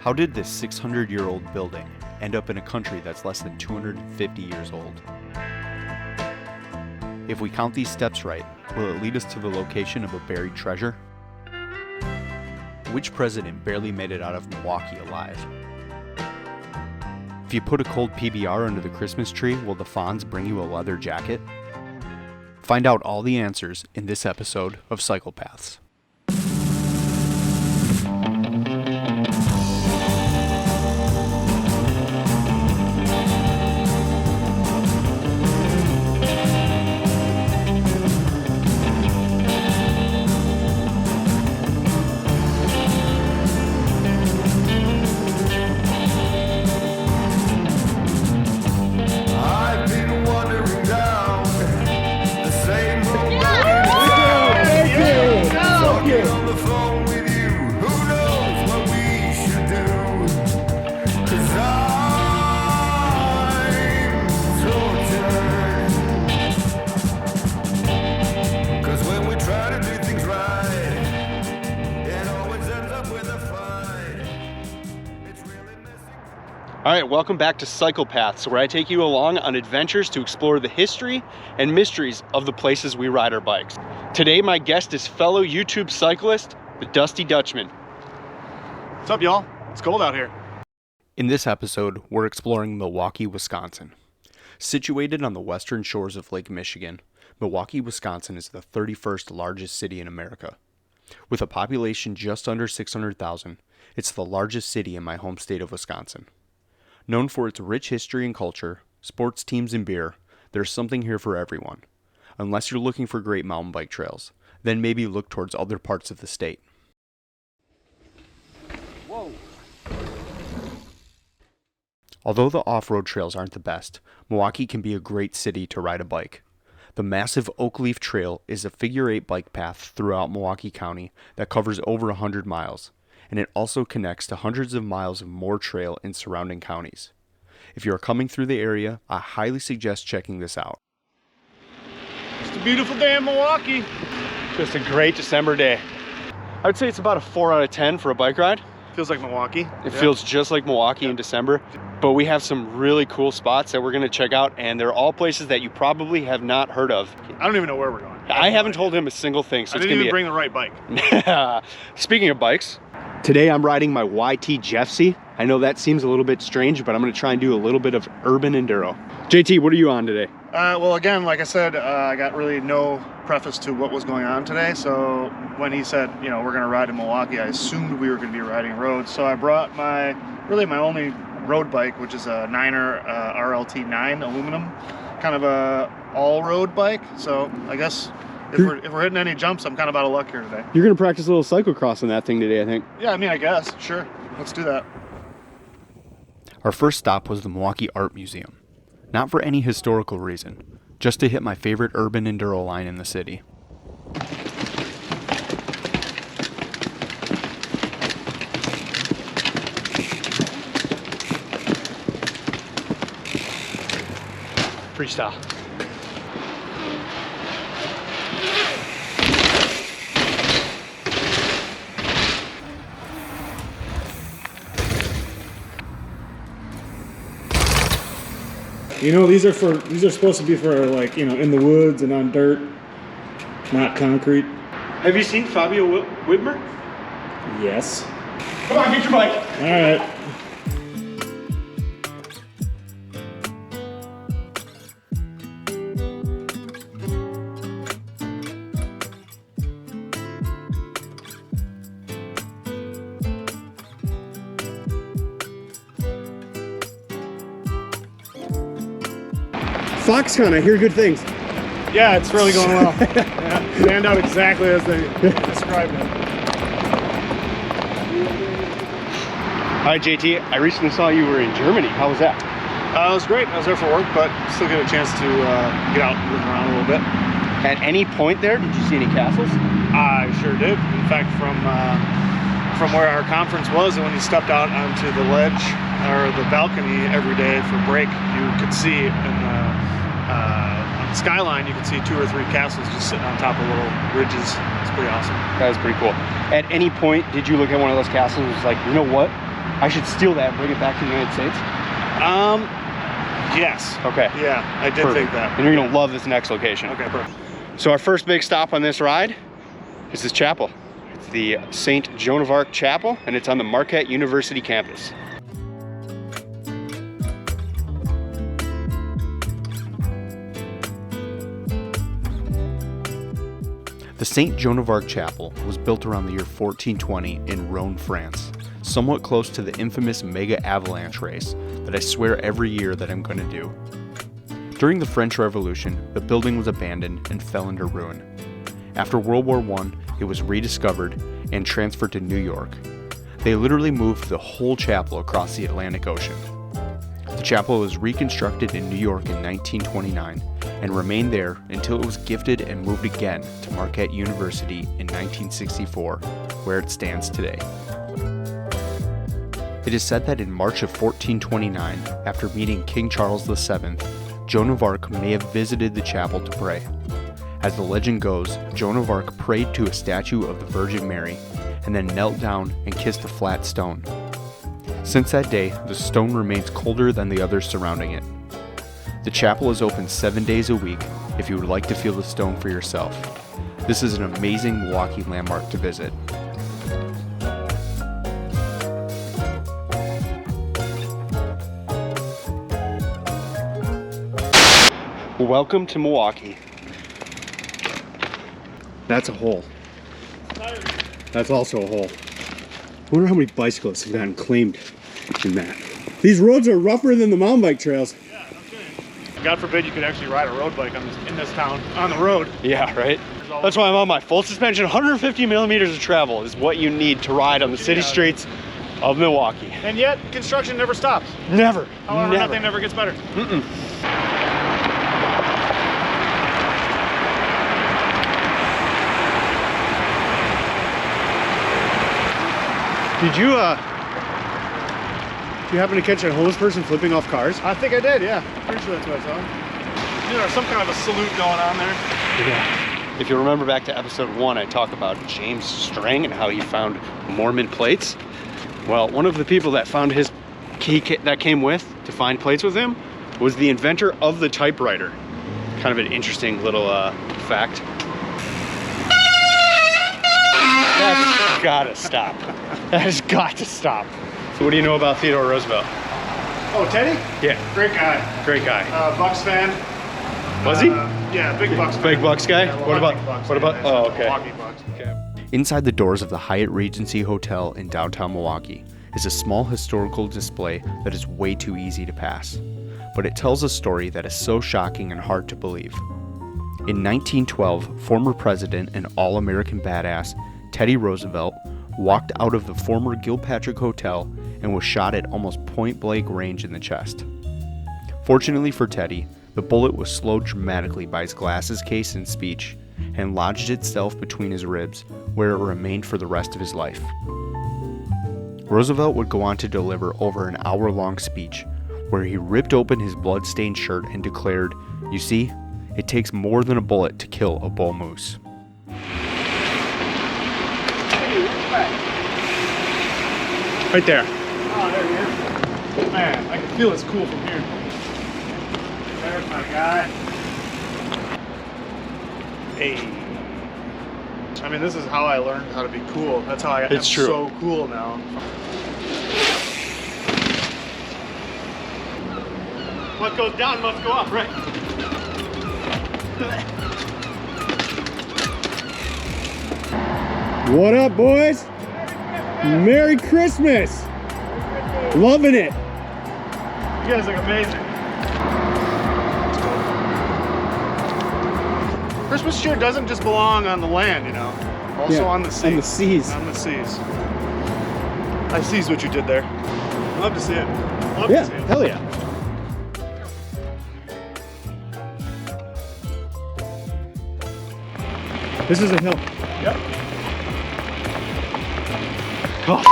How did this 600-year-old building end up in a country that's less than 250 years old? If we count these steps right, will it lead us to the location of a buried treasure? Which president barely made it out of Milwaukee alive? If you put a cold PBR under the Christmas tree, will the Fonz bring you a leather jacket? Find out all the answers in this episode of Psychopaths. All right, welcome back to Psychopaths, where I take you along on adventures to explore the history and mysteries of the places we ride our bikes. Today, my guest is fellow YouTube cyclist, the Dusty Dutchman. What's up, y'all? It's cold out here. In this episode, we're exploring Milwaukee, Wisconsin. Situated on the western shores of Lake Michigan, Milwaukee, Wisconsin is the 31st largest city in America. With a population just under 600,000, it's the largest city in my home state of Wisconsin. Known for its rich history and culture, sports teams and beer, there's something here for everyone. Unless you're looking for great mountain bike trails, then maybe look towards other parts of the state. Whoa. Although the off-road trails aren't the best, Milwaukee can be a great city to ride a bike. The massive Oak Leaf Trail is a figure-8 bike path throughout Milwaukee County that covers over 100 miles. And it also connects to hundreds of miles of more trail in surrounding counties. If you are coming through the area, I highly suggest checking this out. It's a beautiful day in Milwaukee. Just a great December day. I would say it's about a 4 out of 10 for a bike ride. Feels like Milwaukee. It feels just like Milwaukee in December. But we have some really cool spots that we're going to check out, and they're all places that you probably have not heard of. I don't even know where we're going. I haven't told him a single thing, so I it's didn't going to even bring the right bike. Speaking of bikes, today I'm riding my YT Jeffsy. I know that seems a little bit strange, but I'm going to try and do a little bit of urban enduro. JT, what are you on today? Well, again, like I said, I got really no preface to what was going on today. So when he said, you know, we're going to ride in Milwaukee, I assumed we were going to be riding roads. So I brought my only road bike, which is a Niner RLT 9 aluminum, kind of a all-road bike. So I guess if we're hitting any jumps, I'm kind of out of luck here today. You're going to practice a little cyclocross on that thing today, I think. Yeah, I mean, I guess. Sure. Let's do that. Our first stop was the Milwaukee Art Museum. Not for any historical reason, just to hit my favorite urban enduro line in the city. Freestyle. You know, these are supposed to be for, like, you know, in the woods and on dirt, not concrete. Have you seen Fabio Whitmer? Yes. Come on, get your bike. All right. Foxconn, I hear good things. Yeah, it's really going well. Yeah, panned out exactly as they described it. All right, JT, I recently saw you were in Germany. How was that? It was great. I was there for work, but still get a chance to get out and move around a little bit. At any point there, did you see any castles? I sure did. In fact, from where our conference was, and when you stepped out onto the ledge or the balcony every day for break, you could see in the skyline, you could see 2 or 3 castles just sitting on top of little ridges. It's pretty awesome. That was pretty cool. At any point, did you look at one of those castles and was like, you know what? I should steal that and bring it back to the United States? Yes. Okay. Yeah, I did think that. And you're gonna love this next location. Okay, perfect. So our first big stop on this ride is this chapel. It's the St. Joan of Arc Chapel, and it's on the Marquette University campus. The St. Joan of Arc Chapel was built around the year 1420 in Rhone, France, somewhat close to the infamous mega avalanche race that I swear every year that I'm going to do. During the French Revolution, the building was abandoned and fell into ruin. After World War I, it was rediscovered and transferred to New York. They literally moved the whole chapel across the Atlantic Ocean. The chapel was reconstructed in New York in 1929 and remained there until it was gifted and moved again to Marquette University in 1964, where it stands today. It is said that in March of 1429, after meeting King Charles VII, Joan of Arc may have visited the chapel to pray. As the legend goes, Joan of Arc prayed to a statue of the Virgin Mary and then knelt down and kissed a flat stone. Since that day, the stone remains colder than the others surrounding it. The chapel is open 7 days a week if you would like to feel the stone for yourself. This is an amazing Milwaukee landmark to visit. Welcome to Milwaukee. That's a hole. That's also a hole. I wonder how many bicyclists have gotten claimed in that. These roads are rougher than the mountain bike trails. Yeah, no kidding. God forbid you could actually ride a road bike in this town, on the road. Yeah, right? That's why I'm on my full suspension. 150 millimeters of travel is what you need to ride on the city streets of Milwaukee. And yet, construction never stops. Never. However, Never. nothing ever gets better. Mm-mm. Did you happen to catch a homeless person flipping off cars? I think I did, yeah. Pretty sure that's what I saw. There's some kind of a salute going on there. Yeah. If you remember back to episode 1, I talked about James Strang and how he found Mormon plates. Well, one of the people that found his key that came with to find plates with him was the inventor of the typewriter. Kind of an interesting little fact. That's gotta stop. That has got to stop. So what do you know about Theodore Roosevelt? Oh, Teddy? Yeah. Great guy. Great guy. Bucks fan. Was he? Yeah, big Bucks fan. Big Bucks guy? Yeah, What about? Bucks What about? fan. Oh, okay. Milwaukee Bucks. Okay. Inside the doors of the Hyatt Regency Hotel in downtown Milwaukee is a small historical display that is way too easy to pass. But it tells a story that is so shocking and hard to believe. In 1912, former president and all-American badass Teddy Roosevelt walked out of the former Gilpatrick Hotel and was shot at almost point-blank range in the chest. Fortunately for Teddy, the bullet was slowed dramatically by his glasses case and speech and lodged itself between his ribs, where it remained for the rest of his life. Roosevelt would go on to deliver over an hour-long speech where he ripped open his blood-stained shirt and declared, "You see, it takes more than a bullet to kill a bull moose." Right there. Oh, there he is. Man, I can feel it's cool from here. There's my guy. Hey. I mean, this is how I learned how to be cool. That's how I am so cool now. What goes down must go up, right? What up, boys? Merry Christmas! Loving it. You guys look amazing. Christmas cheer doesn't just belong on the land, you know. Also on the sea. On the seas. On the seas. I sees what you did there. Love to see it. Love to see it. Hell yeah. This is a hill. Yep. Oh,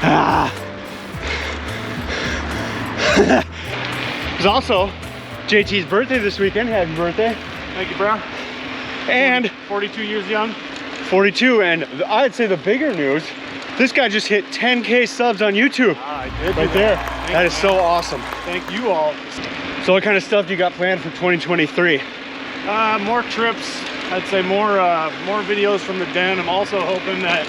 ah. It's also JT's birthday this weekend. Happy birthday. Thank you, bro. And 42 years young. 42, and I'd say the bigger news This guy just hit 10K subs on YouTube. I did. Right there. That is so awesome. Thank you all. So what kind of stuff do you got planned for 2023? More trips. I'd say more videos from the den. I'm also hoping that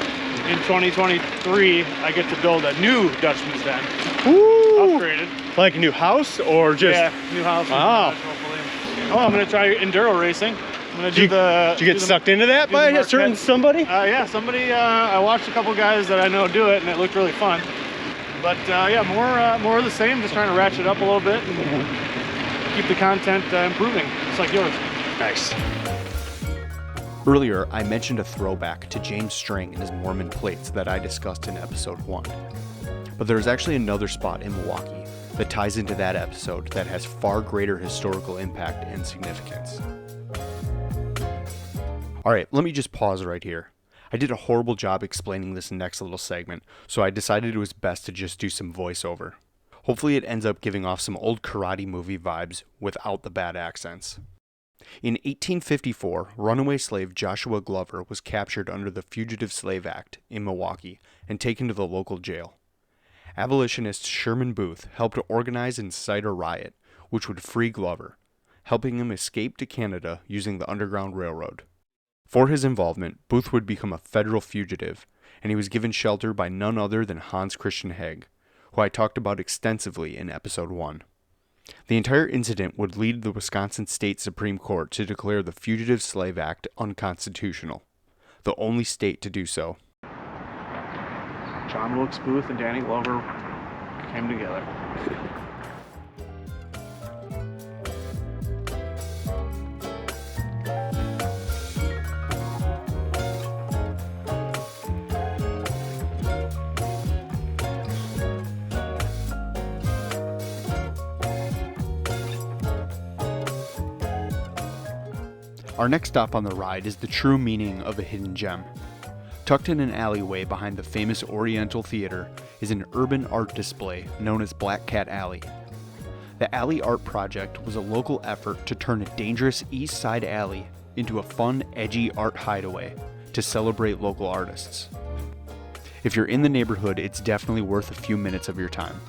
in 2023 I get to build a new Dutchman's den. Woo! Upgraded. Like a new house or just? Yeah, new house. Wow. Hopefully. Oh, I'm gonna try enduro racing. I'm gonna do Did you get sucked into that by a certain somebody? Yeah, somebody. I watched a couple guys that I know do it, and it looked really fun. But yeah, more of the same. Just trying to ratchet up a little bit and keep the content improving, just like yours. Nice. Earlier, I mentioned a throwback to James String and his Mormon plates that I discussed in episode 1. But there's actually another spot in Milwaukee that ties into that episode that has far greater historical impact and significance. Alright, let me just pause right here. I did a horrible job explaining this next little segment, so I decided it was best to just do some voiceover. Hopefully it ends up giving off some old karate movie vibes without the bad accents. In 1854, runaway slave Joshua Glover was captured under the Fugitive Slave Act in Milwaukee and taken to the local jail. Abolitionist Sherman Booth helped to organize and incite a riot, which would free Glover, helping him escape to Canada using the Underground Railroad. For his involvement, Booth would become a federal fugitive, and he was given shelter by none other than Hans Christian Heg, who I talked about extensively in episode 1. The entire incident would lead the Wisconsin State Supreme Court to declare the Fugitive Slave Act unconstitutional, the only state to do so. John Wilkes Booth and Danny Glover came together. Our next stop on the ride is the true meaning of a hidden gem. Tucked in an alleyway behind the famous Oriental Theater is an urban art display known as Black Cat Alley. The Alley Art Project was a local effort to turn a dangerous East Side alley into a fun, edgy art hideaway to celebrate local artists. If you're in the neighborhood, it's definitely worth a few minutes of your time.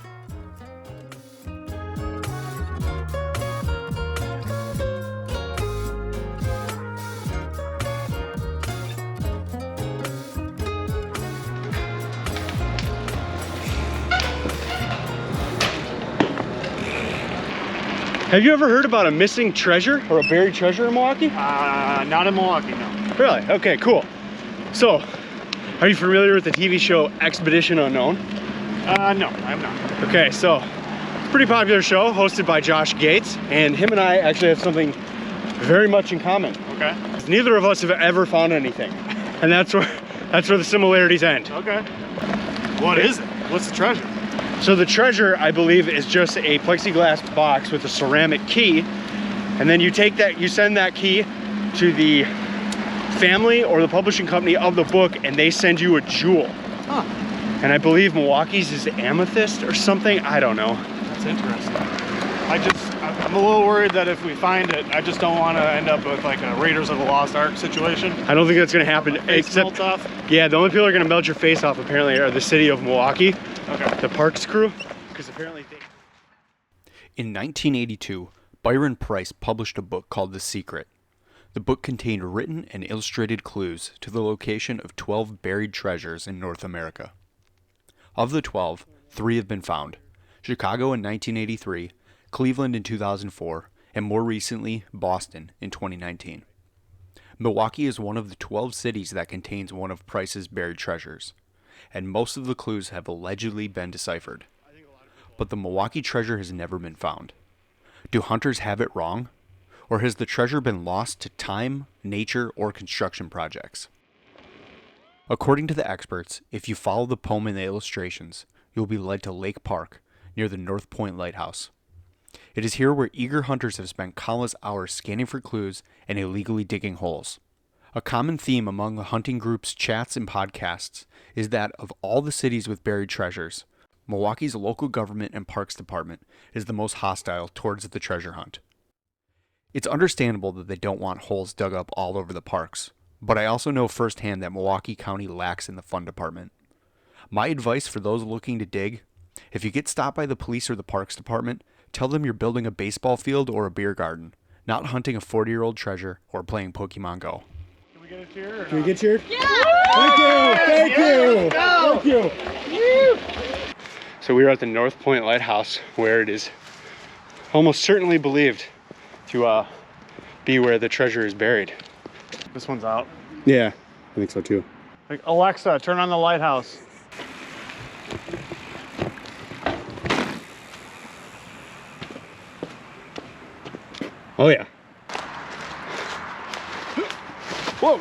Have you ever heard about a missing treasure or a buried treasure in Milwaukee? Not in Milwaukee, no. Really? Okay, cool. So, are you familiar with the TV show Expedition Unknown? No, I'm not. Okay, so it's a pretty popular show hosted by Josh Gates, and him and I actually have something very much in common. Okay. Neither of us have ever found anything, and that's where the similarities end. Okay. What is it? What's the treasure? So the treasure, I believe, is just a plexiglass box with a ceramic key, and then you send that key to the family or the publishing company of the book, and they send you a jewel. Huh. And I believe Milwaukee's is amethyst or something. I don't know. That's interesting. I'm a little worried that if we find it, I just don't want to end up with like a Raiders of the Lost Ark situation. I don't think that's gonna happen. Except off. Yeah, the only people that are gonna melt your face off apparently are the city of Milwaukee. Okay. The parks crew, because apparently they... In 1982, Byron Price published a book called The Secret. The book contained written and illustrated clues to the location of 12 buried treasures in North America. Of the 12, 3 have been found: Chicago in 1983, Cleveland in 2004, and more recently, Boston in 2019. Milwaukee is one of the 12 cities that contains one of Price's buried treasures, and most of the clues have allegedly been deciphered. But the Milwaukee treasure has never been found. Do hunters have it wrong? Or has the treasure been lost to time, nature, or construction projects? According to the experts, if you follow the poem and the illustrations, you'll be led to Lake Park, near the North Point Lighthouse. It is here where eager hunters have spent countless hours scanning for clues and illegally digging holes. A common theme among the hunting group's chats and podcasts is that of all the cities with buried treasures, Milwaukee's local government and parks department is the most hostile towards the treasure hunt. It's understandable that they don't want holes dug up all over the parks, but I also know firsthand that Milwaukee County lacks in the fun department. My advice for those looking to dig, if you get stopped by the police or the parks department, tell them you're building a baseball field or a beer garden, not hunting a 40-year-old treasure or playing Pokemon Go. Can we get a cheer? Can we get cheered? Yeah! Thank you! Thank you! Thank you! So we are at the North Point Lighthouse, where it is almost certainly believed to be where the treasure is buried. This one's out. Yeah, I think so too. Like, Alexa, turn on the lighthouse. Oh yeah. Whoa!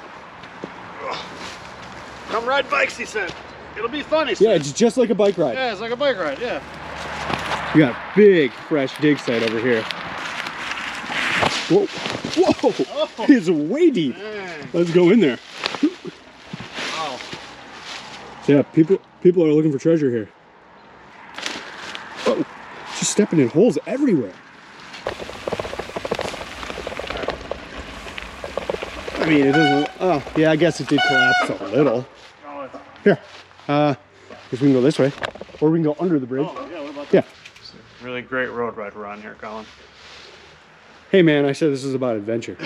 Come ride bikes, he said. It'll be fun, he said. Yeah, it's just like a bike ride. Yeah, it's like a bike ride, yeah. We got a big fresh dig site over here. Whoa! Whoa! Oh. It's way deep. Man. Let's go in there. Wow. Yeah, people are looking for treasure here. Oh, just stepping in holes everywhere. I mean, it doesn't. Oh, yeah, I guess it did collapse a little. Oh, it's... Here, guess we can go this way, or we can go under the bridge. Oh, yeah, what about Yeah. that? It's a really great road ride we're on here, Colin. Hey, man, I said this is about adventure. Oh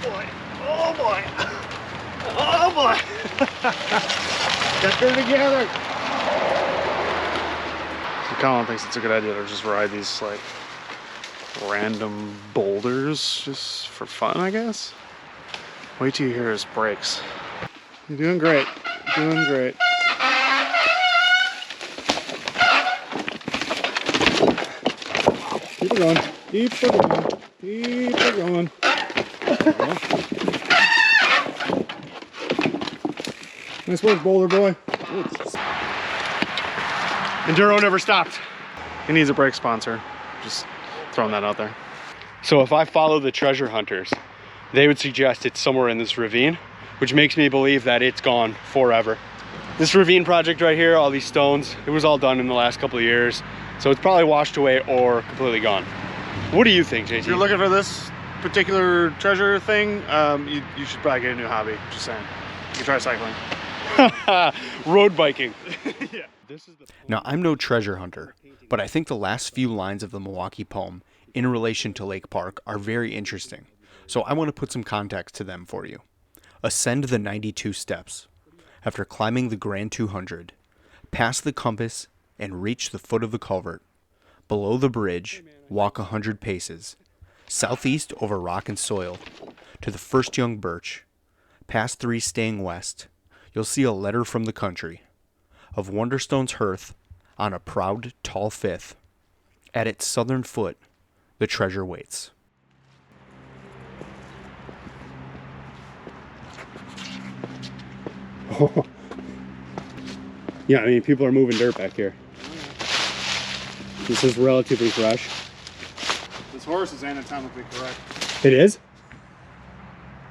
boy! Oh boy! Oh boy! Get her together! So Colin thinks it's a good idea to just ride these like random boulders just for fun, I guess. Wait till you hear his brakes. You're doing great. Doing great. Keep it going. Keep it going. Keep it going. Nice work, boulder boy. Enduro never stopped. He needs a brake sponsor. Just throwing that out there. So if I follow the treasure hunters, they would suggest it's somewhere in this ravine, which makes me believe that it's gone forever. This ravine project right here, all these stones, it was all done in the last couple of years. So it's probably washed away or completely gone. What do you think, JT? If you're looking for this particular treasure thing, you should probably get a new hobby. Just saying. You can try cycling. Road biking. Yeah. Now, I'm no treasure hunter, but I think the last few lines of the Milwaukee poem in relation to Lake Park are very interesting, so I want to put some context to them for you. Ascend the 92 steps. After climbing the Grand 200, pass the compass and reach the foot of the culvert. Below the bridge, walk 100 paces. Southeast over rock and soil, to the first young birch. Past 3 staying west, you'll see a letter from the country. Of Wonderstone's hearth, on a proud, tall fifth. At its southern foot, the treasure waits. Oh. Yeah, I mean, people are moving dirt back here. This is relatively fresh. This horse is anatomically correct. It is?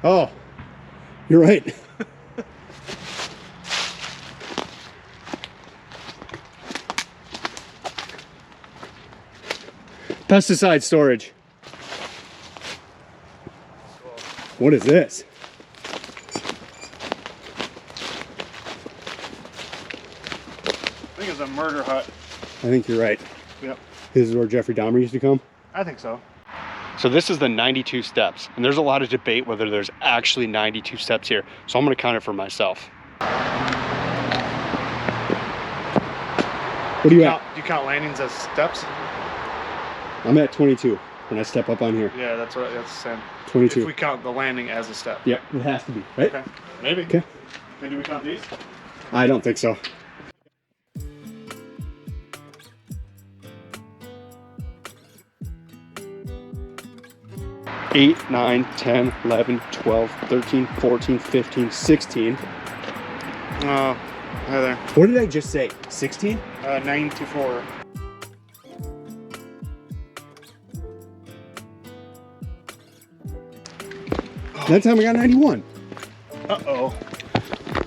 Oh, you're right. Pesticide storage. What is this? I think it's a murder hut. I think you're right. Yep. This is where Jeffrey Dahmer used to come. I think so. So this is the 92 steps, and there's a lot of debate whether there's actually 92 steps here. So I'm gonna count it for myself. What do you at? Do you count landings as steps? I'm at 22 when I step up on here. Yeah, that's the same. 22. If we count the landing as a step. Yep, it has to be, right? Okay. Maybe. Okay. And do we count these? I don't think so. 8, 9, 10, 11, 12, 13, 14, 15, 16. Oh, hi there. What did I just say? 16? 94. That time I got 91. Uh-oh.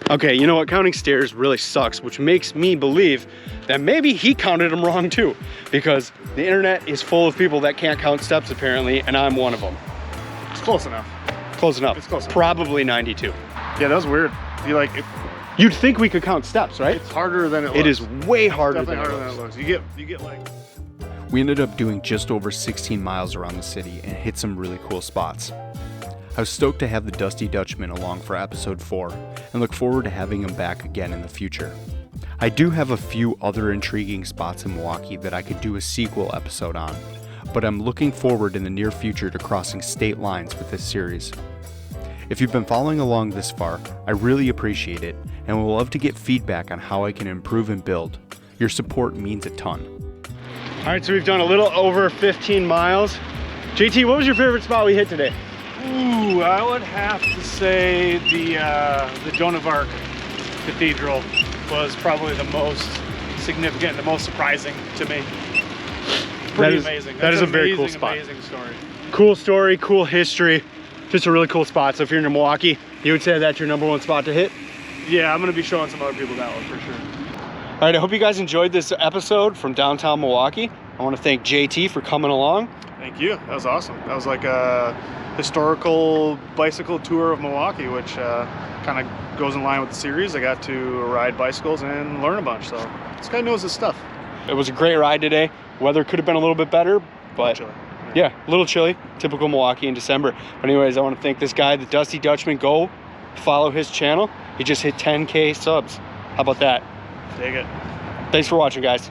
Okay, you know what? Counting stairs really sucks, which makes me believe that maybe he counted them wrong too, because the internet is full of people that can't count steps apparently, and I'm one of them. It's close enough. Close enough. It's close enough. Probably 92. Yeah, that was weird. You'd think we could count steps, right? It's harder than it looks. It is way harder Definitely than harder than it looks. You get like. We ended up doing just over 16 miles around the city and hit some really cool spots. I was stoked to have the Dusty Dutchman along for episode 4 and look forward to having him back again in the future. I do have a few other intriguing spots in Milwaukee that I could do a sequel episode on, but I'm looking forward in the near future to crossing state lines with this series. If you've been following along this far, I really appreciate it and would love to get feedback on how I can improve and build. Your support means a ton. All right, so we've done a little over 15 miles. JT, what was your favorite spot we hit today? Ooh, I would have to say the Joan of Arc Cathedral was probably the most significant, the most surprising to me. Pretty amazing. That is a very cool spot. Amazing story. Cool story, cool history. Just a really cool spot. So if you're in Milwaukee, you would say that's your #1 spot to hit? Yeah, I'm gonna be showing some other people that one for sure. All right, I hope you guys enjoyed this episode from downtown Milwaukee. I want to thank JT for coming along. Thank you. That was awesome. That was like a historical bicycle tour of Milwaukee, which kind of goes in line with the series. I got to ride bicycles and learn a bunch, so this guy knows his stuff. It was a great ride today. Weather could have been a little bit better, but yeah, a little chilly. Typical Milwaukee in December. But anyways, I want to thank this guy, the Dusty Dutchman. Go follow his channel. He just hit 10K subs. How about that? Take it. Thanks for watching, guys.